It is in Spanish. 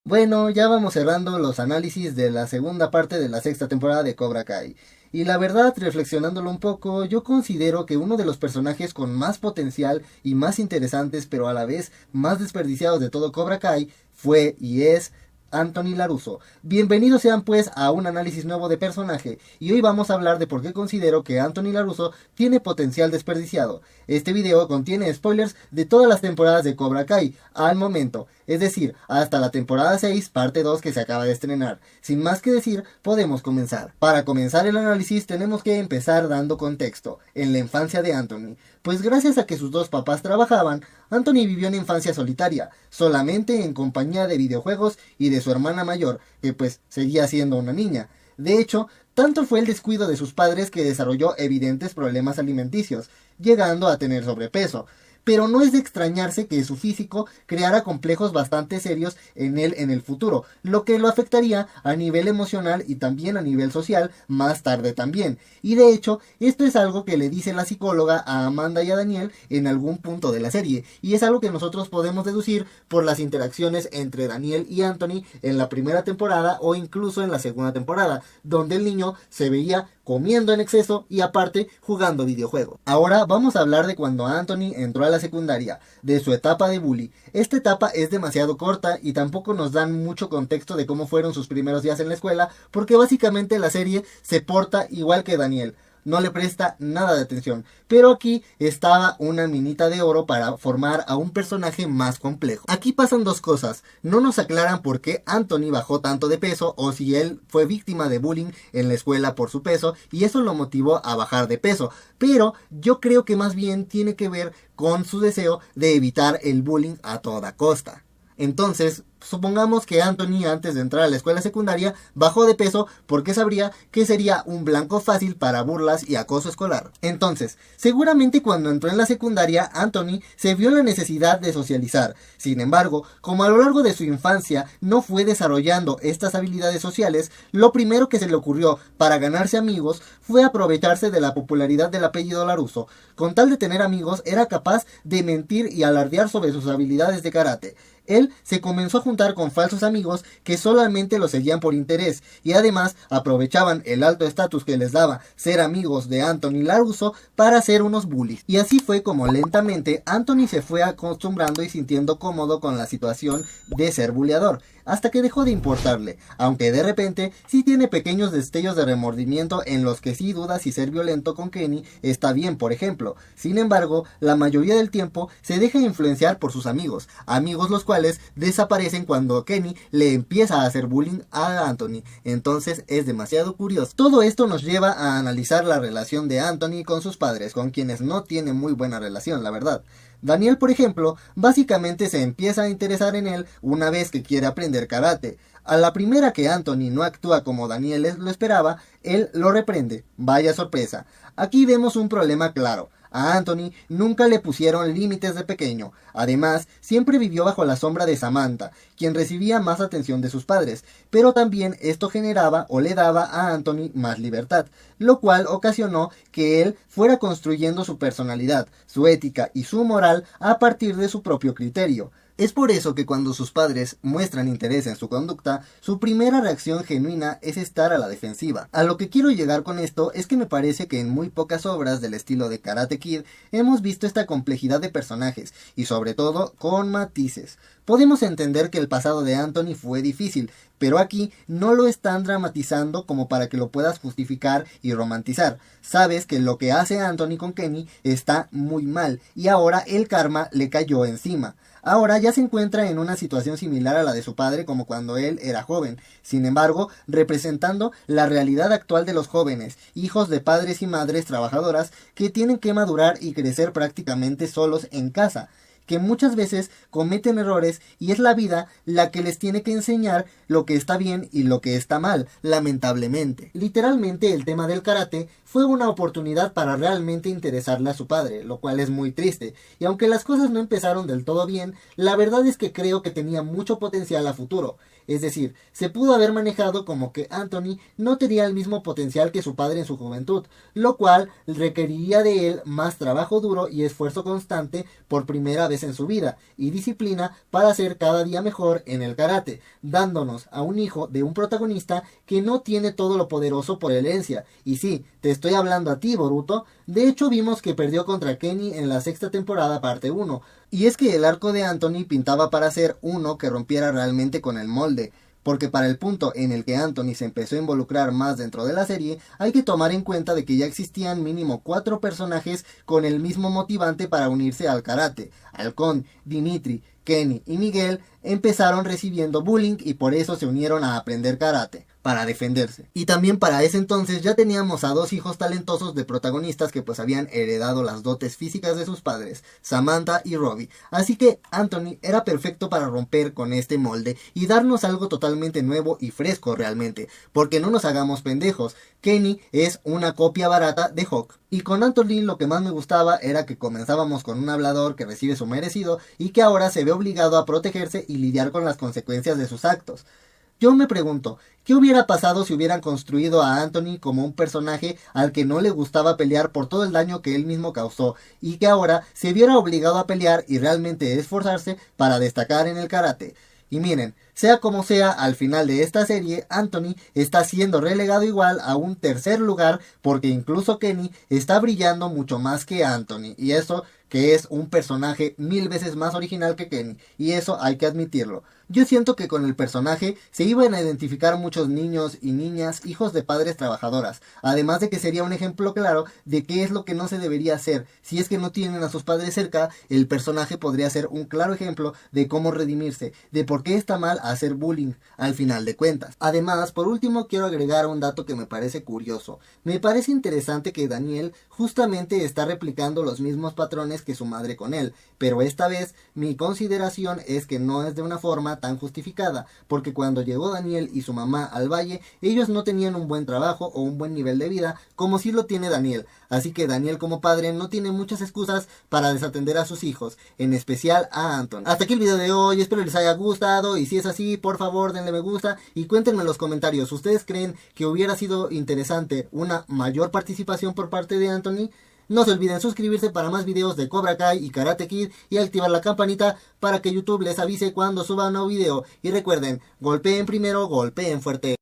Bueno, ya vamos cerrando los análisis de la segunda parte de la sexta temporada de Cobra Kai. Y la verdad, reflexionándolo un poco, yo considero que uno de los personajes con más potencial y más interesantes, pero a la vez más desperdiciados de todo Cobra Kai, fue y es Anthony LaRusso. Bienvenidos sean pues a un análisis nuevo de personaje, y hoy vamos a hablar de por qué considero que Anthony LaRusso tiene potencial desperdiciado. Este video contiene spoilers de todas las temporadas de Cobra Kai al momento, es decir, hasta la temporada 6, parte 2 que se acaba de estrenar. Sin más que decir, podemos comenzar. Para comenzar el análisis tenemos que empezar dando contexto en la infancia de Anthony, pues gracias a que sus dos papás trabajaban, Anthony vivió una infancia solitaria, solamente en compañía de videojuegos y de su hermana mayor, que pues seguía siendo una niña. De hecho, tanto fue el descuido de sus padres que desarrolló evidentes problemas alimenticios, llegando a tener sobrepeso. Pero no es de extrañarse que su físico creara complejos bastante serios en él en el futuro, lo que lo afectaría a nivel emocional y también a nivel social más tarde también. Y de hecho, esto es algo que le dice la psicóloga a Amanda y a Daniel en algún punto de la serie, y es algo que nosotros podemos deducir por las interacciones entre Daniel y Anthony en la primera temporada o incluso en la segunda temporada, donde el niño se veía comiendo en exceso y aparte jugando videojuegos. Ahora vamos a hablar de cuando Anthony entró a la secundaria, de su etapa de bully. Esta etapa es demasiado corta y tampoco nos dan mucho contexto de cómo fueron sus primeros días en la escuela, porque básicamente la serie se porta igual que Daniel. No le presta nada de atención, pero aquí estaba una minita de oro para formar a un personaje más complejo. Aquí pasan dos cosas, no nos aclaran por qué Anthony bajó tanto de peso o si él fue víctima de bullying en la escuela por su peso y eso lo motivó a bajar de peso, pero yo creo que más bien tiene que ver con su deseo de evitar el bullying a toda costa. Entonces, supongamos que Anthony antes de entrar a la escuela secundaria bajó de peso porque sabría que sería un blanco fácil para burlas y acoso escolar. Entonces, seguramente cuando entró en la secundaria, Anthony se vio la necesidad de socializar. Sin embargo, como a lo largo de su infancia no fue desarrollando estas habilidades sociales, lo primero que se le ocurrió para ganarse amigos fue aprovecharse de la popularidad del apellido LaRusso. Con tal de tener amigos, era capaz de mentir y alardear sobre sus habilidades de karate. Él se comenzó a juntar con falsos amigos que solamente lo seguían por interés y además aprovechaban el alto estatus que les daba ser amigos de Anthony LaRusso para ser unos bullies. Y así fue como lentamente Anthony se fue acostumbrando y sintiendo cómodo con la situación de ser bulleador, hasta que dejó de importarle, aunque de repente sí tiene pequeños destellos de remordimiento en los que sí duda si ser violento con Kenny está bien, por ejemplo. Sin embargo, la mayoría del tiempo se deja influenciar por sus amigos, amigos los cuales desaparecen cuando Kenny le empieza a hacer bullying a Anthony. Entonces es demasiado curioso. Todo esto nos lleva a analizar la relación de Anthony con sus padres, con quienes no tiene muy buena relación, la verdad. Daniel, por ejemplo, básicamente se empieza a interesar en él una vez que quiere aprender karate. A la primera que Anthony no actúa como Daniel lo esperaba, él lo reprende. Vaya sorpresa. Aquí vemos un problema claro. A Anthony nunca le pusieron límites de pequeño. Además, siempre vivió bajo la sombra de Samantha, quien recibía más atención de sus padres, pero también esto generaba o le daba a Anthony más libertad, lo cual ocasionó que él fuera construyendo su personalidad, su ética y su moral a partir de su propio criterio. Es por eso que cuando sus padres muestran interés en su conducta, su primera reacción genuina es estar a la defensiva. A lo que quiero llegar con esto es que me parece que en muy pocas obras del estilo de Karate Kid hemos visto esta complejidad de personajes, y sobre todo con matices. Podemos entender que el pasado de Anthony fue difícil, pero aquí no lo están dramatizando como para que lo puedas justificar y romantizar. Sabes que lo que hace Anthony con Kenny está muy mal, y ahora el karma le cayó encima. Ahora ya se encuentra en una situación similar a la de su padre como cuando él era joven, sin embargo, representando la realidad actual de los jóvenes, hijos de padres y madres trabajadoras que tienen que madurar y crecer prácticamente solos en casa, que muchas veces cometen errores y es la vida la que les tiene que enseñar lo que está bien y lo que está mal, lamentablemente. Literalmente el tema del karate fue una oportunidad para realmente interesarle a su padre, lo cual es muy triste, y aunque las cosas no empezaron del todo bien, la verdad es que creo que tenía mucho potencial a futuro. Es decir, se pudo haber manejado como que Anthony no tenía el mismo potencial que su padre en su juventud, lo cual requeriría de él más trabajo duro y esfuerzo constante por primera vez vez en su vida y disciplina para ser cada día mejor en el karate, dándonos a un hijo de un protagonista que no tiene todo lo poderoso por herencia. Y sí, te estoy hablando a ti, Boruto. De hecho, vimos que perdió contra Kenny en la sexta temporada parte 1. Y es que el arco de Anthony pintaba para ser uno que rompiera realmente con el molde. Porque para el punto en el que Anthony se empezó a involucrar más dentro de la serie, hay que tomar en cuenta de que ya existían mínimo 4 personajes con el mismo motivante para unirse al karate. Halcón, Dimitri, Kenny y Miguel empezaron recibiendo bullying y por eso se unieron a aprender karate, para defenderse. Y también para ese entonces ya teníamos a 2 hijos talentosos de protagonistas que pues habían heredado las dotes físicas de sus padres, Samantha y Robbie. Así que Anthony era perfecto para romper con este molde y darnos algo totalmente nuevo y fresco realmente, porque no nos hagamos pendejos, Kenny es una copia barata de Hawk. Y con Anthony lo que más me gustaba era que comenzábamos con un hablador que recibe su merecido y que ahora se ve obligado a protegerse y lidiar con las consecuencias de sus actos. Yo me pregunto, ¿qué hubiera pasado si hubieran construido a Anthony como un personaje al que no le gustaba pelear por todo el daño que él mismo causó y que ahora se viera obligado a pelear y realmente esforzarse para destacar en el karate? Y miren, sea como sea, al final de esta serie, Anthony está siendo relegado igual a un tercer lugar porque incluso Kenny está brillando mucho más que Anthony. Y eso que es un personaje 1000 veces más original que Kenny. Y eso hay que admitirlo. Yo siento que con el personaje se iban a identificar muchos niños y niñas, hijos de padres trabajadoras. Además de que sería un ejemplo claro de qué es lo que no se debería hacer. Si es que no tienen a sus padres cerca, el personaje podría ser un claro ejemplo de cómo redimirse, de por qué está mal hacer bullying al final de cuentas. Además, por último quiero agregar un dato que me parece curioso. Me parece interesante que Daniel justamente está replicando los mismos patrones que su madre con él, pero esta vez mi consideración es que no es de una forma tan justificada, porque cuando llegó Daniel y su mamá al valle, ellos no tenían un buen trabajo o un buen nivel de vida como si lo tiene Daniel, así que Daniel como padre no tiene muchas excusas para desatender a sus hijos, en especial a Anton. Hasta aquí el video de hoy, espero les haya gustado y si es así, por favor denle me gusta y cuéntenme en los comentarios, ¿ustedes creen que hubiera sido interesante una mayor participación por parte de Anthony? No se olviden suscribirse para más videos de Cobra Kai y Karate Kid y activar la campanita para que YouTube les avise cuando suba un nuevo video. Y recuerden, golpeen primero, golpeen fuerte.